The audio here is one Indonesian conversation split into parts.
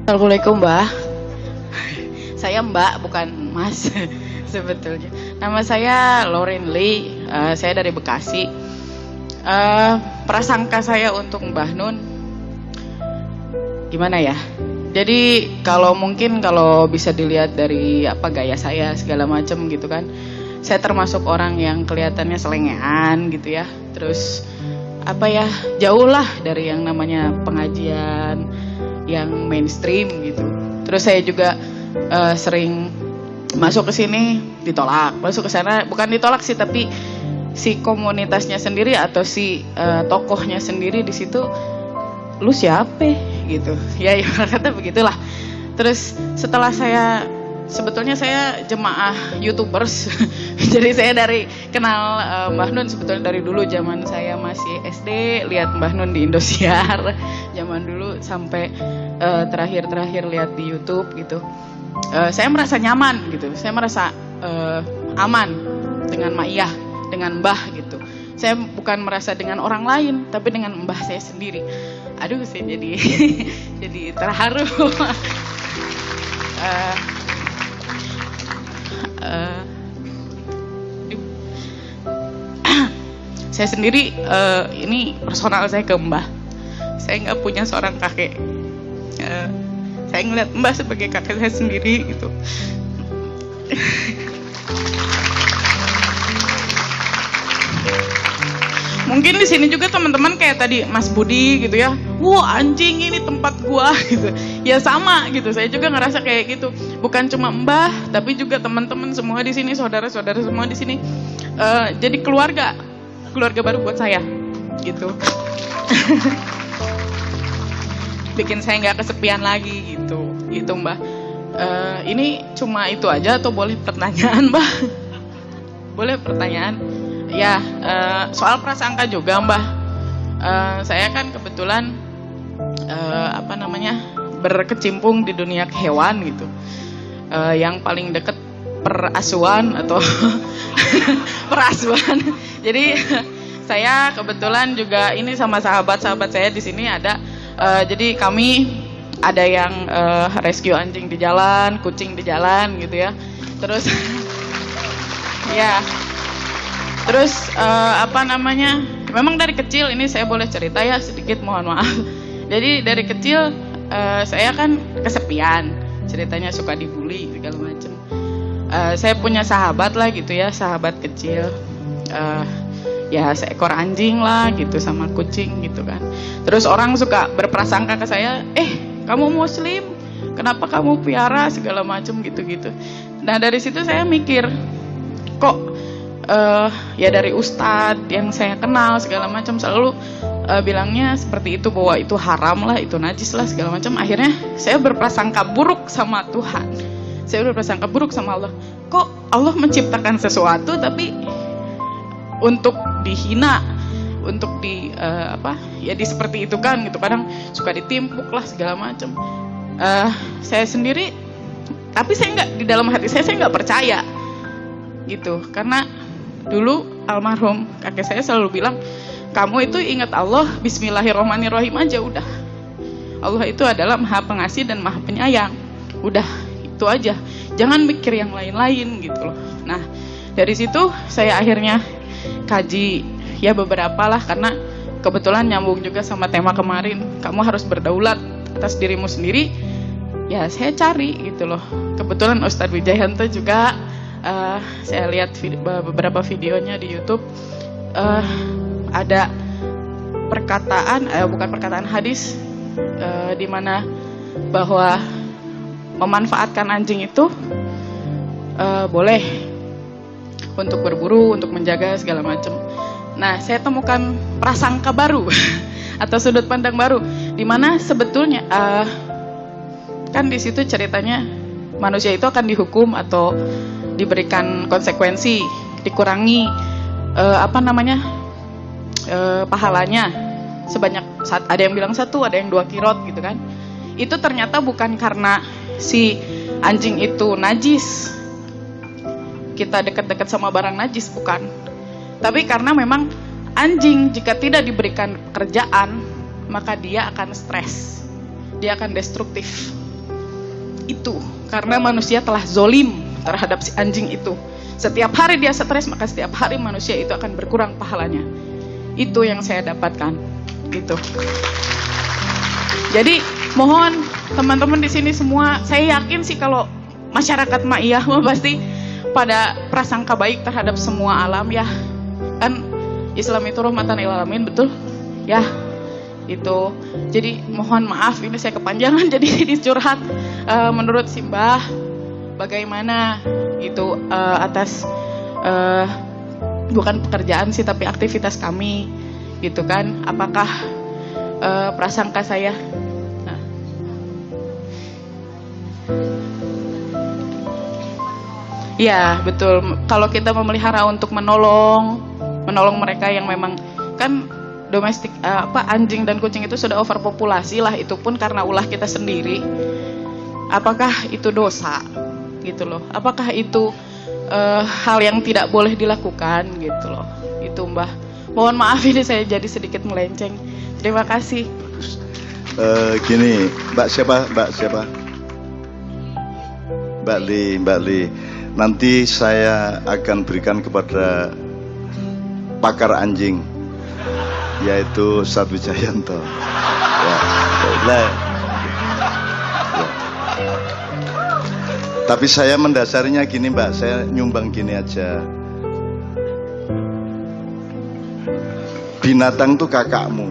Assalamualaikum Mbak. Saya Mbak bukan Mas sebetulnya. Nama saya Lauren Lee. Saya dari Bekasi. Prasangka saya untuk Mbah Nun gimana ya? Jadi kalau bisa dilihat dari gaya saya segala macam gitu kan. Saya termasuk orang yang kelihatannya selengean gitu ya. Terus jauh lah dari yang namanya pengajian yang mainstream gitu. Terus saya juga sering masuk ke sini ditolak, masuk ke sana bukan ditolak sih, tapi si komunitasnya sendiri atau si tokohnya sendiri di situ, lu siapa gitu. Ya kata begitulah. Terus setelah sebetulnya saya jemaah YouTubers. Jadi saya kenal Mbah Nun sebetulnya dari dulu zaman saya masih SD, lihat Mbah Nun di Indosiar zaman dulu sampai terakhir lihat di YouTube gitu. Saya merasa nyaman gitu. Saya merasa aman dengan Maiyah, dengan Mbah gitu. Saya bukan merasa dengan orang lain, tapi dengan Mbah saya sendiri. Aduh, saya jadi jadi terharu. Saya sendiri ini personal saya ke Mbah. Saya nggak punya seorang kakek. Saya ngeliat Mbah sebagai kakek saya sendiri gitu. Mungkin di sini juga teman-teman kayak tadi Mas Budi gitu ya. Wah, anjing ini tempat gua gitu. Ya sama gitu. Saya juga ngerasa kayak gitu. Bukan cuma Mbah, tapi juga teman-teman semua di sini, saudara-saudara semua di sini. Jadi keluarga baru buat saya gitu. Bikin saya nggak kesepian lagi gitu Mbah. Ini cuma itu aja atau boleh pertanyaan, Mbah? Boleh pertanyaan? Ya, soal prasangka juga, Mbah. Saya kan kebetulan berkecimpung di dunia hewan gitu. Yang paling deket perasuan atau perasuan. Jadi saya kebetulan juga ini sama sahabat-sahabat saya di sini ada. Jadi kami ada yang rescue anjing di jalan, kucing di jalan gitu ya. Terus ya. Terus memang dari kecil ini saya boleh cerita ya sedikit, mohon maaf. Jadi dari kecil saya kan kesepian, ceritanya suka dibully segala macam. Saya punya sahabat lah gitu ya, sahabat kecil. Ya seekor anjing lah gitu sama kucing gitu kan. Terus orang suka berprasangka ke saya, kamu muslim, kenapa kamu piara segala macam gitu-gitu. Nah dari situ saya mikir, kok ya dari ustadz yang saya kenal segala macam selalu bilangnya seperti itu, bahwa itu haram lah, itu najis lah segala macam. Akhirnya saya berprasangka buruk sama Tuhan, saya berprasangka buruk sama Allah. Kok Allah menciptakan sesuatu tapi untuk dihina, untuk di seperti itu kan gitu. Kadang suka ditimpuk lah segala macam. Saya sendiri, tapi saya nggak, di dalam hati saya nggak percaya gitu, karena dulu almarhum kakek saya selalu bilang, kamu itu ingat Allah, Bismillahirrahmanirrahim aja udah. Allah itu adalah Maha Pengasih dan Maha Penyayang. Udah itu aja, jangan mikir yang lain-lain gitu loh. Nah dari situ saya akhirnya kaji ya beberapa lah, karena kebetulan nyambung juga sama tema kemarin, kamu harus berdaulat atas dirimu sendiri. Ya saya cari gitu loh. Kebetulan Ustadz Wijayanto juga saya lihat beberapa videonya di YouTube, ada bukan perkataan hadis di mana bahwa memanfaatkan anjing itu boleh untuk berburu, untuk menjaga segala macam. Nah saya temukan prasangka baru atau sudut pandang baru, di mana sebetulnya kan di situ ceritanya manusia itu akan dihukum atau diberikan konsekuensi, dikurangi pahalanya sebanyak, ada yang bilang 1, ada yang 2 kirot gitu kan. Itu ternyata bukan karena si anjing itu najis, kita dekat-dekat sama barang najis, bukan. Tapi karena memang anjing jika tidak diberikan pekerjaan, maka dia akan stres, dia akan destruktif. itu, karena manusia telah zolim terhadap si anjing itu. Setiap hari dia stres, maka setiap hari manusia itu akan berkurang pahalanya. Itu yang saya dapatkan, gitu. Jadi mohon teman-teman di sini semua, saya yakin sih kalau masyarakat Ma'iyah pasti pada prasangka baik terhadap semua alam ya. Kan Islam itu rahmatan lil alamin, betul? Ya. Itu. Jadi mohon maaf ini saya kepanjangan jadi curhat. Menurut Simbah bagaimana itu atas bukan pekerjaan sih tapi aktivitas kami gitu kan, apakah prasangka saya ya betul, kalau kita memelihara untuk menolong mereka yang memang kan domestik anjing dan kucing itu sudah overpopulasi lah, itu pun karena ulah kita sendiri. Apakah itu dosa gitu loh, apakah itu hal yang tidak boleh dilakukan gitu loh. Itu Mbah, mohon maaf ini saya jadi sedikit melenceng. Terima kasih. Gini, Mbak siapa? Mbak Li. Nanti saya akan berikan kepada pakar anjing, yaitu Ustadz Wijayanto. Ya. Tapi saya mendasarinya gini Mbak, saya nyumbang gini aja. Binatang itu kakakmu.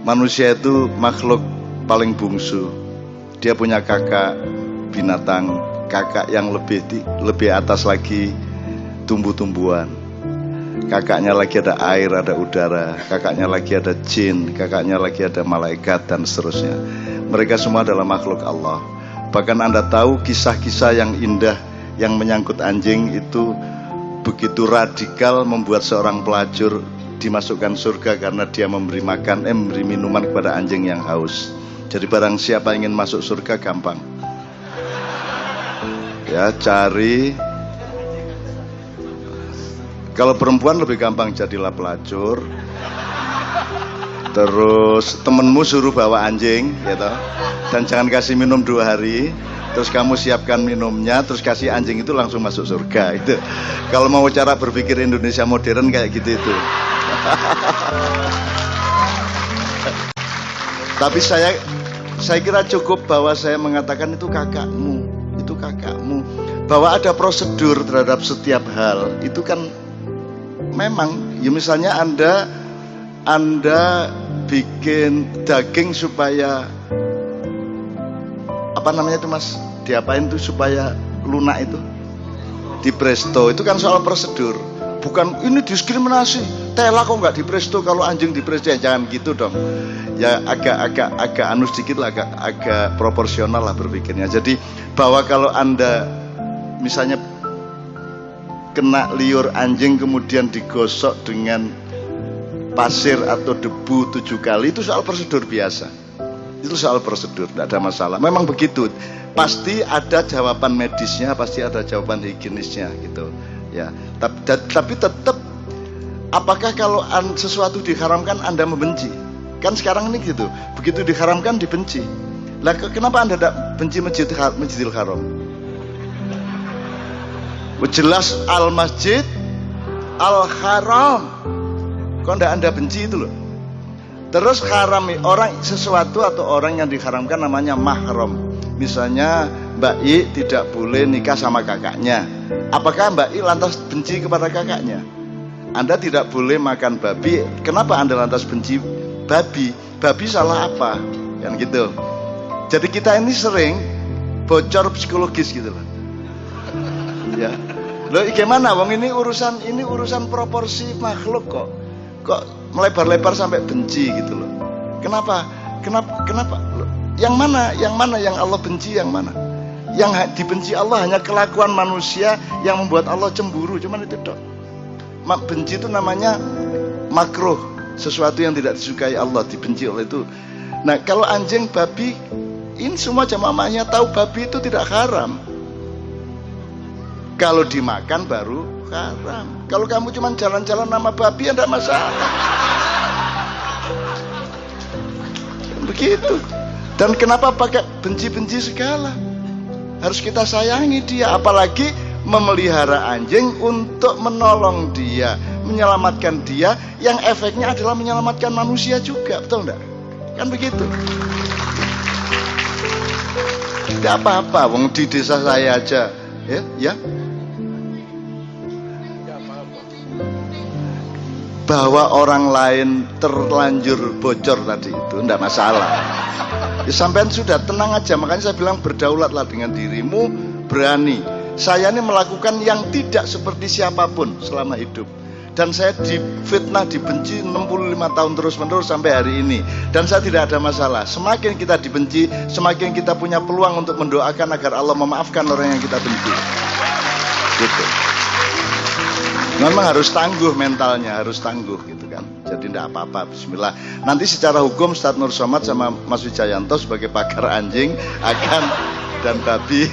Manusia itu makhluk paling bungsu. Dia punya kakak binatang, kakak yang lebih atas lagi tumbuh-tumbuhan. Kakaknya lagi ada air, ada udara, kakaknya lagi ada jin, kakaknya lagi ada malaikat dan seterusnya. Mereka semua adalah makhluk Allah. Bahkan Anda tahu kisah-kisah yang indah yang menyangkut anjing itu begitu radikal membuat seorang pelacur dimasukkan surga karena dia memberi minuman kepada anjing yang haus. Jadi barang siapa ingin masuk surga gampang. Ya, cari. Kalau perempuan lebih gampang, jadilah pelacur. Terus temenmu suruh bawa anjing gitu. Dan jangan kasih minum 2 hari. Terus kamu siapkan minumnya, terus kasih anjing itu langsung masuk surga itu. Kalau mau cara berpikir Indonesia modern kayak gitu itu. Tapi saya kira cukup bahwa saya mengatakan itu kakakmu. Bahwa ada prosedur terhadap setiap hal. Itu kan memang ya, misalnya Anda bikin daging supaya apa namanya itu Mas, diapain tuh supaya lunak itu, di presto, itu kan soal prosedur, bukan ini diskriminasi, tela kok nggak di presto kalau anjing di presto, ya jangan gitu dong ya, agak anu sedikit lah, agak proporsional lah berpikirnya. Jadi bahwa kalau Anda misalnya kena liur anjing kemudian digosok dengan pasir atau debu 7 kali, itu soal prosedur biasa. Itu soal prosedur, tidak ada masalah. Memang begitu. Pasti ada jawaban medisnya, pasti ada jawaban higienisnya gitu. Ya. Tapi tetap, apakah kalau sesuatu diharamkan Anda membenci? Kan sekarang ini gitu. Begitu diharamkan dibenci. Lah kenapa Anda tidak benci Masjidil Haram? Jelas al-masjid al-haram. Kok enggak Anda benci itu loh. Terus haram sesuatu atau orang yang diharamkan namanya mahram. Misalnya Mbak I tidak boleh nikah sama kakaknya. Apakah Mbak I lantas benci kepada kakaknya? Anda tidak boleh makan babi. Kenapa Anda lantas benci babi? Babi salah apa? Kan gitu. Jadi kita ini sering bocor psikologis gitu loh. Ya. Loh gimana wong ini urusan proporsi makhluk kok melebar-lebar sampai benci gitu loh. Kenapa? Loh, yang mana yang Allah benci, yang mana? Yang dibenci Allah hanya kelakuan manusia yang membuat Allah cemburu, cuman itu dok. Benci itu namanya makruh, sesuatu yang tidak disukai Allah, dibenci oleh itu. Nah, kalau anjing, babi, ini semua jamaahnya tahu babi itu tidak haram. Kalau dimakan baru haram. Kalau kamu cuma jalan-jalan nama babi ya tidak masalah. Begitu. Dan kenapa pakai benci-benci segala? Harus kita sayangi dia, apalagi memelihara anjing untuk menolong dia, menyelamatkan dia, yang efeknya adalah menyelamatkan manusia juga, betul enggak? Kan begitu. Tidak apa-apa, wong di desa saya aja, ya. Bahwa orang lain terlanjur bocor tadi itu enggak masalah. Ya, sampean sudah tenang aja, makanya saya bilang berdaulatlah dengan dirimu, berani. Saya ini melakukan yang tidak seperti siapapun selama hidup. Dan saya difitnah, dibenci 65 tahun terus-menerus sampai hari ini. Dan saya tidak ada masalah. Semakin kita dibenci, semakin kita punya peluang untuk mendoakan agar Allah memaafkan orang yang kita benci. Gitu. Memang harus tangguh mentalnya, harus tangguh gitu kan. Jadi tidak apa-apa, bismillah. Nanti secara hukum Ustadz Nur Somad sama Mas Wijayanto sebagai pakar anjing akan dan babi.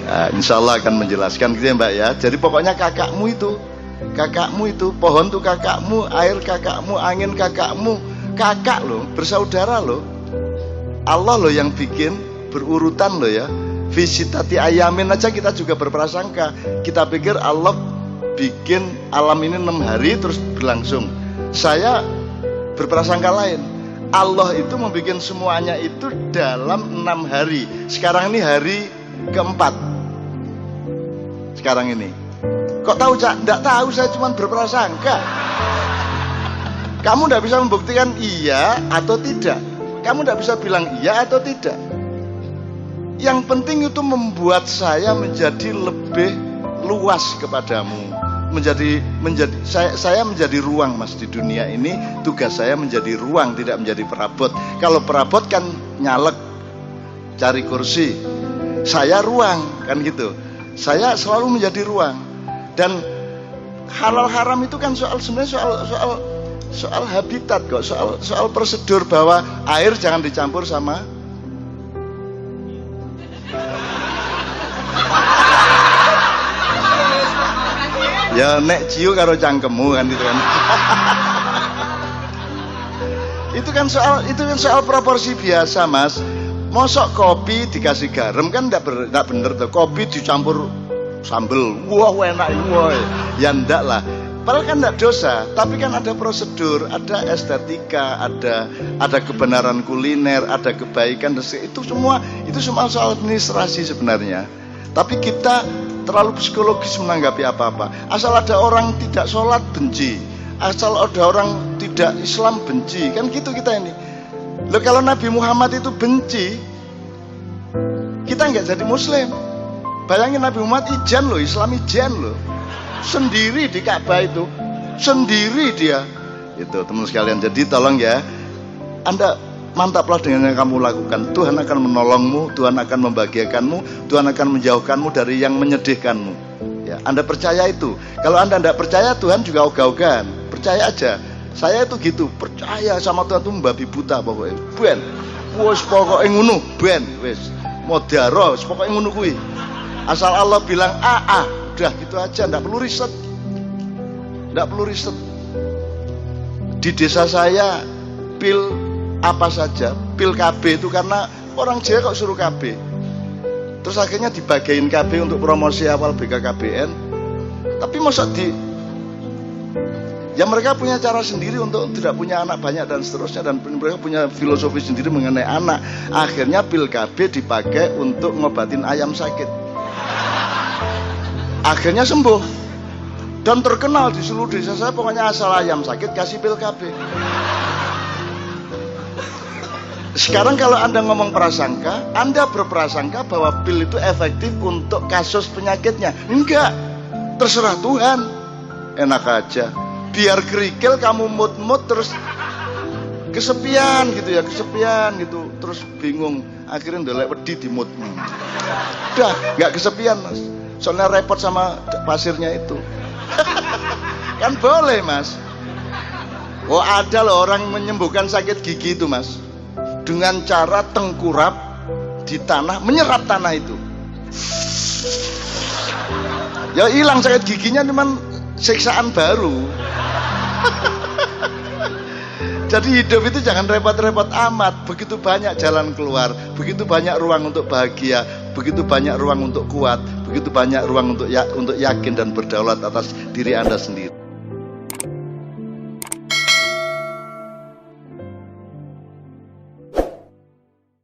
Nah, insya Allah akan menjelaskan gitu ya Mbak ya. Jadi pokoknya kakakmu itu, pohon tuh kakakmu, air kakakmu, angin kakakmu, kakak loh, bersaudara loh. Allah loh yang bikin berurutan loh ya. Visitati ayamin aja kita juga berprasangka. Kita pikir Allah bikin alam ini 6 hari terus berlangsung. Saya berprasangka lain. Allah itu membuat semuanya itu dalam 6 hari. Sekarang ini hari keempat. Sekarang ini. Kok tahu Cak? Nggak tahu, saya cuma berprasangka. Kamu nggak bisa membuktikan iya atau tidak. Kamu nggak bisa bilang iya atau tidak. Yang penting itu membuat saya menjadi lebih luas kepadamu. Saya menjadi ruang Mas di dunia ini. Tugas saya menjadi ruang, tidak menjadi perabot. Kalau perabot kan nyalek, cari kursi. Saya ruang, kan gitu. Saya selalu menjadi ruang. Dan halal haram itu kan sebenarnya soal habitat kok, soal prosedur bahwa air jangan dicampur sama ya nek ciu karo cangkemmu kan gitu kan. itu kan soal proporsi biasa Mas. Mosok kopi dikasih garam kan enggak bener tuh. Kopi dicampur sambel, wah enak wah. Ya enggak lah. Padahal kan enggak dosa, tapi kan ada prosedur, ada estetika, ada kebenaran kuliner, ada kebaikan, itu semua soal administrasi sebenarnya. Tapi kita terlalu psikologis menanggapi apa-apa. Asal ada orang tidak sholat benci, asal ada orang tidak Islam benci, kan gitu kita ini. Loh, kalau Nabi Muhammad itu benci, kita nggak jadi Muslim. Bayangin Nabi Muhammad ijan loh, Islam ijan loh, sendiri di Ka'bah itu, sendiri dia. Itu teman sekalian. Jadi tolong ya, Anda mantaplah dengan yang kamu lakukan. Tuhan akan menolongmu, Tuhan akan membahagiakanmu, Tuhan akan menjauhkanmu dari yang menyedihkanmu. Ya, Anda percaya itu. Kalau Anda tidak percaya, Tuhan juga ogah-ogahan. Percaya aja. Saya itu gitu, percaya sama Tuhan itu membabi buta pokoknya. Ben, wes pokoknya ngunu, ben, wes modaro, pokoknya ngunu kui. Asal Allah bilang udah gitu aja, nggak perlu riset, nggak perlu riset. Di desa saya pil apa saja, pil KB itu karena orang Jawa kok suruh KB. Terus akhirnya dibagiin KB untuk promosi awal BKKBN. Tapi masa ya mereka punya cara sendiri untuk tidak punya anak banyak dan seterusnya, dan mereka punya filosofi sendiri mengenai anak. Akhirnya pil KB dipakai untuk ngobatin ayam sakit. Akhirnya sembuh dan terkenal di seluruh desa saya. Pokoknya asal ayam sakit kasih pil KB. Sekarang kalau Anda ngomong prasangka, Anda berprasangka bahwa pil itu efektif untuk kasus penyakitnya. Enggak, terserah Tuhan. Enak aja. Biar kerikil kamu mut-mut terus kesepian gitu ya, kesepian gitu, terus bingung, akhirnya ndelek wedi di mutmu. Udah, nggak kesepian Mas. Soalnya repot sama pasirnya itu. Kan boleh Mas. Oh ada loh orang menyembuhkan sakit gigi itu Mas, dengan cara tengkurap di tanah, menyerap tanah itu. Ya hilang sakit giginya, cuman siksaan baru. Jadi hidup itu jangan repot-repot amat. Begitu banyak jalan keluar, begitu banyak ruang untuk bahagia, begitu banyak ruang untuk kuat, begitu banyak ruang untuk yakin dan berdaulat atas diri Anda sendiri.